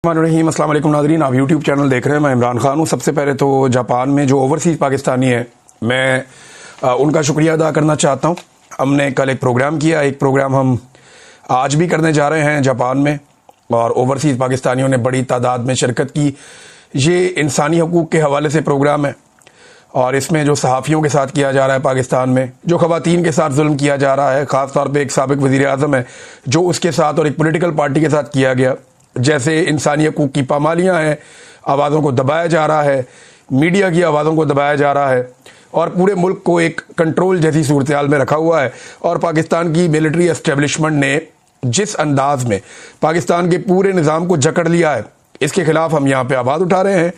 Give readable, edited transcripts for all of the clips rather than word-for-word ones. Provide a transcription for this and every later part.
अस्सलाम वालेकुम नाज़रीन, आप यूट्यूब चैनल देख रहे हैं। मैं इमरान खान हूँ। सबसे पहले तो जापान में जो ओवरसीज़ पाकिस्तानी है, मैं उनका शुक्रिया अदा करना चाहता हूँ। हमने कल एक प्रोग्राम किया, एक प्रोग्राम हम आज भी करने जा रहे हैं जापान में, और ओवरसीज़ पाकिस्तानियों ने बड़ी तादाद में शिरकत की। ये इंसानी हकूक़ के हवाले से प्रोग्राम है, और इसमें जो सहाफ़ियों के साथ किया जा रहा है पाकिस्तान में, जो ख़वातीन के साथ जुल्म किया जा रहा है, ख़ास तौर पे एक साबिक़ वज़ीर आज़म है जो उसके साथ और एक पॉलिटिकल पार्टी के साथ किया गया, जैसे इंसानी हकूक़ की पामालियाँ हैं, आवाज़ों को दबाया जा रहा है, मीडिया की आवाज़ों को दबाया जा रहा है, और पूरे मुल्क को एक कंट्रोल जैसी सूरत हाल में रखा हुआ है। और पाकिस्तान की मिलिट्री एस्टेब्लिशमेंट ने जिस अंदाज में पाकिस्तान के पूरे निज़ाम को जकड़ लिया है, इसके खिलाफ हम यहाँ पे आवाज़ उठा रहे हैं।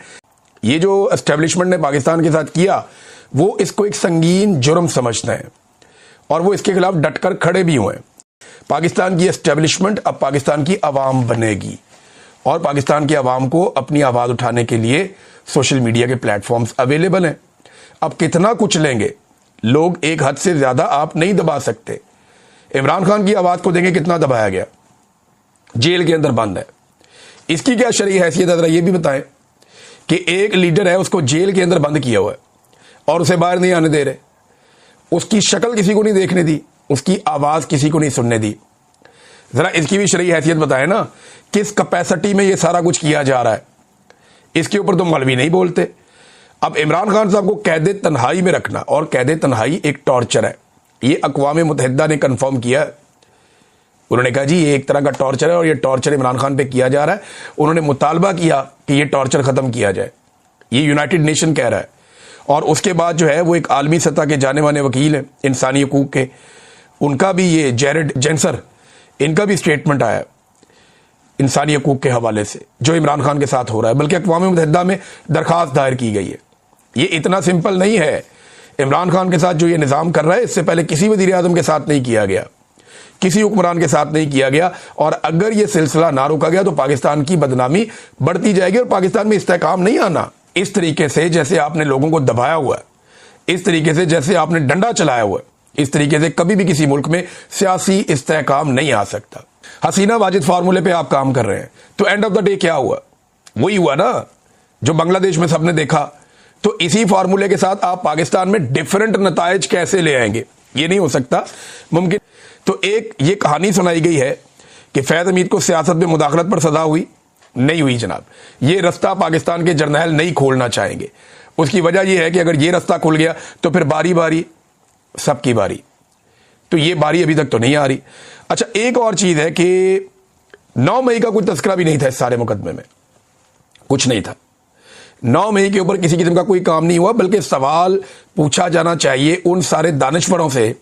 ये जो एस्टेब्लिशमेंट ने पाकिस्तान के साथ किया, वो इसको एक संगीन जुर्म समझते हैं, और वो इसके खिलाफ डटकर खड़े भी हुए हैं। पाकिस्तान की एस्टेब्लिशमेंट अब पाकिस्तान की आवाम बनेगी, और पाकिस्तान की आवाम को अपनी आवाज़ उठाने के लिए सोशल मीडिया के प्लेटफॉर्म्स अवेलेबल हैं। अब कितना कुछ लेंगे लोग, एक हद से ज़्यादा आप नहीं दबा सकते। इमरान खान की आवाज़ को देंगे कितना दबाया गया, जेल के अंदर बंद है। इसकी क्या शरई हैसियत है, ज़रा ये भी बताएं कि एक लीडर है, उसको जेल के अंदर बंद किया हुआ है और उसे बाहर नहीं आने दे रहे, उसकी शक्ल किसी को नहीं देखने दी, उसकी आवाज़ किसी को नहीं सुनने दी। ज़रा इसकी भी शरई हैसियत बताएं ना, किस कैपेसिटी में ये सारा कुछ किया जा रहा है। इसके ऊपर तो मौलवी नहीं बोलते। अब इमरान खान साहब को कैद तन्हाई में रखना, और कैद तन्हाई एक टॉर्चर है, ये अक़वाम मुत्तहिदा ने कंफर्म किया है। उन्होंने कहा जी ये एक तरह का टॉर्चर है, और ये टॉर्चर इमरान खान पे किया जा रहा है। उन्होंने मुतालबा किया कि ये टॉर्चर ख़त्म किया जाए, ये यूनाइटेड नेशन कह रहा है। और उसके बाद जो है वो एक आलमी सतह के जाने माने वकील हैं इंसानी हकूक़ के, उनका भी ये जेरेड जेंसर, इनका भी स्टेटमेंट आया इंसानी हकूक़ के हवाले से जो इमरान खान के साथ हो रहा है। बल्कि अक़वाम मुत्तहिदा में दरख्वास्त दायर की गई है। ये इतना सिंपल नहीं है। इमरान खान के साथ जो ये निज़ाम कर रहा है, इससे पहले किसी वज़ीर आज़म के साथ नहीं किया गया, किसी हुक्मरान के साथ नहीं किया गया। और अगर ये सिलसिला ना रोका गया तो पाकिस्तान की बदनामी बढ़ती जाएगी, और पाकिस्तान में इस्तेहकाम नहीं आना। इस तरीके से जैसे आपने लोगों को दबाया हुआ है, इस तरीके से जैसे आपने डंडा चलाया हुआ है, इस तरीके से कभी भी किसी मुल्क में सियासी इस्तेहकाम नहीं आ सकता। हसीना वाजिद फार्मूले पे आप काम कर रहे हैं, तो एंड ऑफ द डे क्या हुआ? वही हुआ ना जो बांग्लादेश में सबने देखा। तो इसी फार्मूले के साथ आप पाकिस्तान में डिफरेंट नताइज कैसे ले आएंगे? ये नहीं हो सकता मुमकिन। तो एक ये कहानी सुनाई गई है कि फैज़ हमीद को सियासत में मुदाखलत पर सजा हुई, नहीं हुई जनाब। ये रास्ता पाकिस्तान के जर्नैल नहीं खोलना चाहेंगे। उसकी वजह यह है कि अगर ये रास्ता खुल गया तो फिर बारी बारी सबकी बारी, तो ये बारी अभी तक तो नहीं आ रही। अच्छा, एक और चीज है कि 9 मई का कोई तस्करा भी नहीं था इस सारे मुकदमे में, कुछ नहीं था। 9 मई के ऊपर किसी किस्म का कोई काम नहीं हुआ, बल्कि सवाल पूछा जाना चाहिए उन सारे दानिशवरों से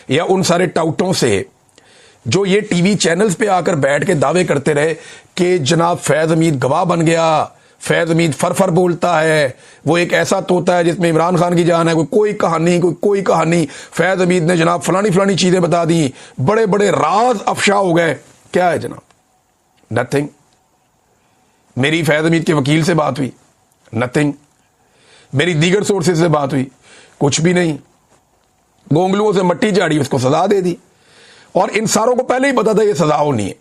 या उन सारे टाउटों से जो ये टीवी चैनल्स पे आकर बैठ के दावे करते रहे कि जनाब फैज़ हमीद गवाह बन गया, फैज़ हमीद फर बोलता है, वो एक ऐसा तोता है जिसमें इमरान खान की जान है, कोई कहानी कोई कहानी, फैज़ हमीद ने जनाब फलानी चीजें बता दी, बड़े बड़े राज अफशा हो गए। क्या है जनाब? नथिंग। मेरी फैज़ हमीद के वकील से बात हुई, नथिंग। मेरी दीगर सोर्सेज से बात हुई, कुछ भी नहीं। गोंगलुओं से मट्टी झाड़ी, उसको सजा दे दी, और इन सारों को पहले ही पता था ये सजा होनी है,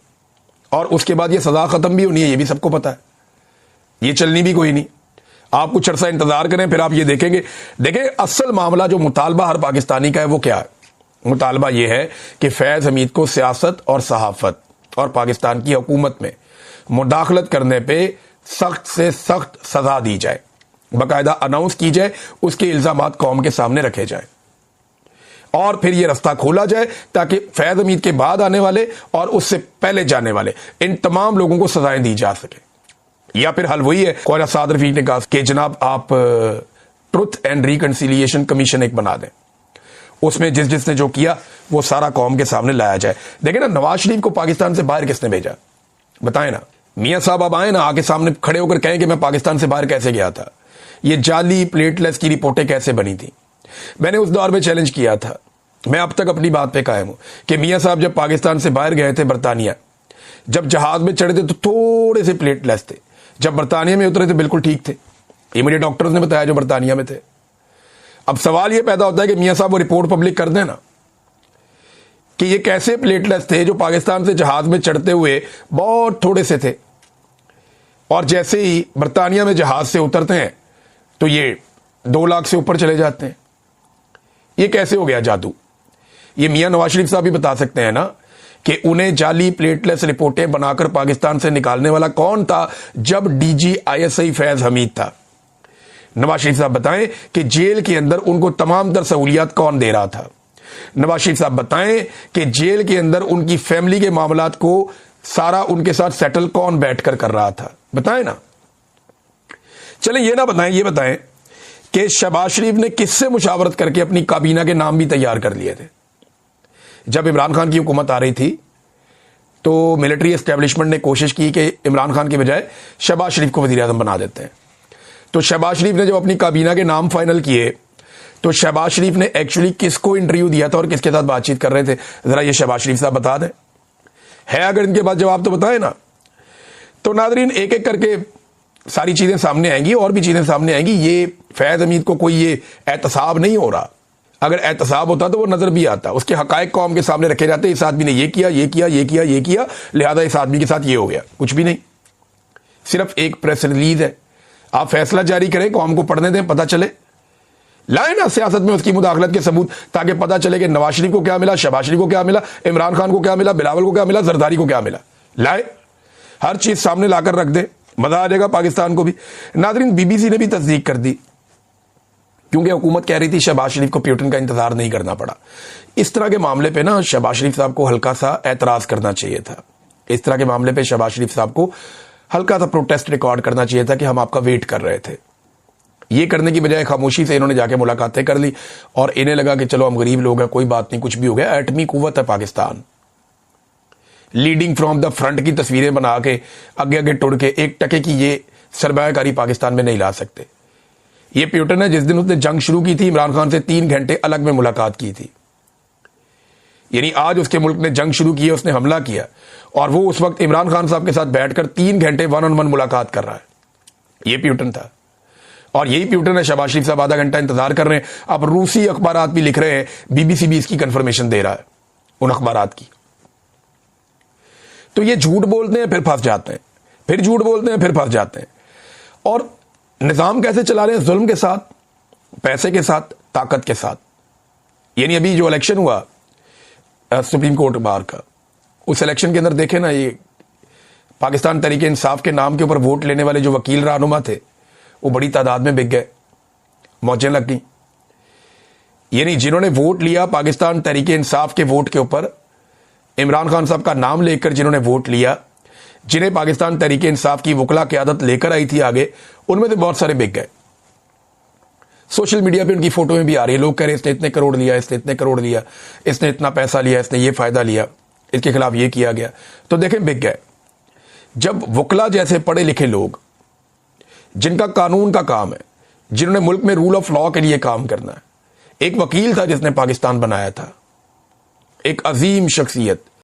और उसके बाद ये सजा खत्म भी होनी है, ये भी सबको पता है। ये चलनी भी कोई नहीं। आप कुछ अरसा इंतजार करें, फिर आप ये देखेंगे। देखें, असल मामला जो मुतालबा हर पाकिस्तानी का है वो क्या है? मुतालबा ये है कि फैज़ हमीद को सियासत और सहाफत और पाकिस्तान की हुकूमत में मुदाखलत करने पे सख्त से सख्त सजा दी जाए, बाकायदा अनाउंस की जाए, उसके इल्जामात कौम के सामने रखे जाए, और फिर ये रास्ता खोला जाए ताकि फैज़ हमीद के बाद आने वाले और उससे पहले जाने वाले इन तमाम लोगों को सजाएं दी जा सके। या फिर हल वही है, ख्वाजा साद रफीक ने कहा कि जनाब आप ट्रुथ एंड रिकंसिलिएशन कमीशन एक बना दें, उसमें जिसने जो किया वो सारा कौम के सामने लाया जाए। देखें ना, नवाज शरीफ को पाकिस्तान से बाहर किसने भेजा? बताएं ना। मियां साहब अब आए ना, आके सामने खड़े होकर कहें कि मैं पाकिस्तान से बाहर कैसे गया था, ये जाली प्लेटलेस की रिपोर्टें कैसे बनी थी। मैंने उस दौर में चैलेंज किया था, मैं अब तक अपनी बात पे कायम हूं कि मियां साहब जब पाकिस्तान से बाहर गए थे बरतानिया, जब जहाज में चढ़े थे तो थोड़े से प्लेटलेस थे, जब बरतानिया में उतरे थे बिल्कुल ठीक थे। ये मुझे डॉक्टर्स ने बताया जो बरतानिया में थे। अब सवाल ये पैदा होता है कि मियां साहब वो रिपोर्ट पब्लिक कर देना कि ये कैसे प्लेटलेस थे जो पाकिस्तान से जहाज में चढ़ते हुए बहुत थोड़े से थे, और जैसे ही बर्तानिया में जहाज से उतरते हैं तो ये 2 लाख से ऊपर चले जाते हैं। ये कैसे हो गया जादू? ये मियां नवाज शरीफ साहब भी बता सकते हैं ना कि उन्हें जाली प्लेटलेस रिपोर्टें बनाकर पाकिस्तान से निकालने वाला कौन था जब डीजी आईएसआई फैज हमीद था। नवाज शरीफ साहब बताएं कि जेल के अंदर उनको तमाम तर सहूलियात कौन दे रहा था। नवाज शरीफ साहब बताएं कि जेल के अंदर उनकी फैमिली के मामलात को सारा उनके साथ सेटल कौन बैठकर कर रहा था। बताएं ना। चले ये ना बताएं, ये बताएं कि शहबाज शरीफ ने किससे मुशावरत करके अपनी काबीना के नाम भी तैयार कर लिए थे। जब इमरान खान की हुकूमत आ रही थी तो मिलिट्री एस्टेब्लिशमेंट ने कोशिश की कि इमरान खान के बजाय शहबाज शरीफ को वजीर आजम बना देते हैं। तो शहबाज शरीफ ने जब अपनी काबीना के नाम फाइनल किए तो शहबाज शरीफ ने एक्चुअली किसको इंटरव्यू दिया था और किसके साथ बातचीत कर रहे थे, जरा ये शहबाज शरीफ साहब बता दें। है अगर इनके पास जवाब तो बताएं ना। तो नादरीन, एक एक करके सारी चीजें सामने आएंगी और भी चीजें सामने आएंगी। ये फैज हमीद को कोई ये एहतसाब नहीं हो रहा। अगर एहतसाब होता तो वो नजर भी आता। उसके हकायक कौम के सामने रखे जाते, इस आदमी ने ये किया, ये किया, ये किया, ये किया, लिहाजा इस आदमी के साथ ये हो गया। कुछ भी नहीं, सिर्फ एक प्रेस रिलीज है। आप फैसला जारी करें, कौम को पढ़ने दें, पता चले। लाए ना सियासत में उसकी मुदाखलत के सबूत, ताकि पता चले कि नवाज शरीफ को क्या मिला, शहबाज शरीफ को क्या मिला, इमरान खान को क्या मिला, बिलावल को क्या मिला, जरदारी को क्या मिला। लाए, हर चीज सामने लाकर रख दे, मजा आ जाएगा पाकिस्तान को भी। नादरीन, बीबीसी ने भी तस्दीक कर दी, क्योंकि हुकूमत कह रही थी शहबाज शरीफ को प्यूटन का इंतजार नहीं करना पड़ा। इस तरह के मामले पे ना शहबाज शरीफ साहब को हल्का सा एतराज करना चाहिए था। इस तरह के मामले पे शहबाज शरीफ साहब को हल्का सा प्रोटेस्ट रिकॉर्ड करना चाहिए था कि हम आपका वेट कर रहे थे। ये करने की बजाय खामोशी से इन्होंने जाके मुलाकातें कर ली और इन्हें लगा कि चलो हम गरीब लोग हैं, कोई बात नहीं, कुछ भी हो गया। एटमी कुव्वत है Pakistan. Leading from the front की तस्वीरें बना के आगे आगे टुड़ के 1 टके की ये सरमायाकारी पाकिस्तान में नहीं ला सकते। ये प्यूटन है जिस दिन उसने जंग शुरू की थी, इमरान खान से 3 घंटे अलग में मुलाकात की थी। यानी आज उसके मुल्क ने जंग शुरू की है, उसने हमला किया और वो उस वक्त इमरान खान साहब के साथ बैठकर 3 घंटे 1-on-1 मुलाकात कर रहा है। ये प्यूटन था। और यही प्यूटन है शहबाज शरीफ साहब आधा घंटा इंतजार कर रहे हैं। अब रूसी अखबारात भी लिख रहे हैं, बीबीसी भी इसकी कंफर्मेशन दे रहा है उन अखबारात की। तो ये झूठ बोलते हैं फिर फंस जाते हैं, फिर झूठ बोलते हैं फिर फंस जाते हैं। और निजाम कैसे चला रहे हैं? जुल्म के साथ, पैसे के साथ, ताकत के साथ। यानी अभी जो इलेक्शन हुआ सुप्रीम कोर्ट बार का, उस इलेक्शन के अंदर देखे ना, ये पाकिस्तान तरीके इंसाफ के नाम के ऊपर वोट लेने वाले जो वकील रहनुमा थे वो बड़ी तादाद में बिक गए, मौजें लग गई। यानी जिन्होंने वोट लिया पाकिस्तान तरीके इंसाफ के वोट के ऊपर, इमरान खान साहब का नाम लेकर जिन्होंने वोट लिया, जिन्हें पाकिस्तान तरीके इंसाफ की वकला क़यादत लेकर आई थी आगे, उनमें से बहुत सारे बिक गए। सोशल मीडिया पे उनकी फोटो में भी आ रही है, लोग कह रहे हैं इसने इतने करोड़ लिया, इसने इतने करोड़ लिया, इसने इतना पैसा लिया, इसने ये फायदा लिया, इसके खिलाफ ये किया गया। तो देखें, बिक गए। जब वकला जैसे पढ़े लिखे लोग, जिनका कानून का काम है, जिन्होंने मुल्क में रूल ऑफ लॉ के लिए काम करना है, एक वकील था जिसने पाकिस्तान बनाया था, एक अजीम शख्सियत,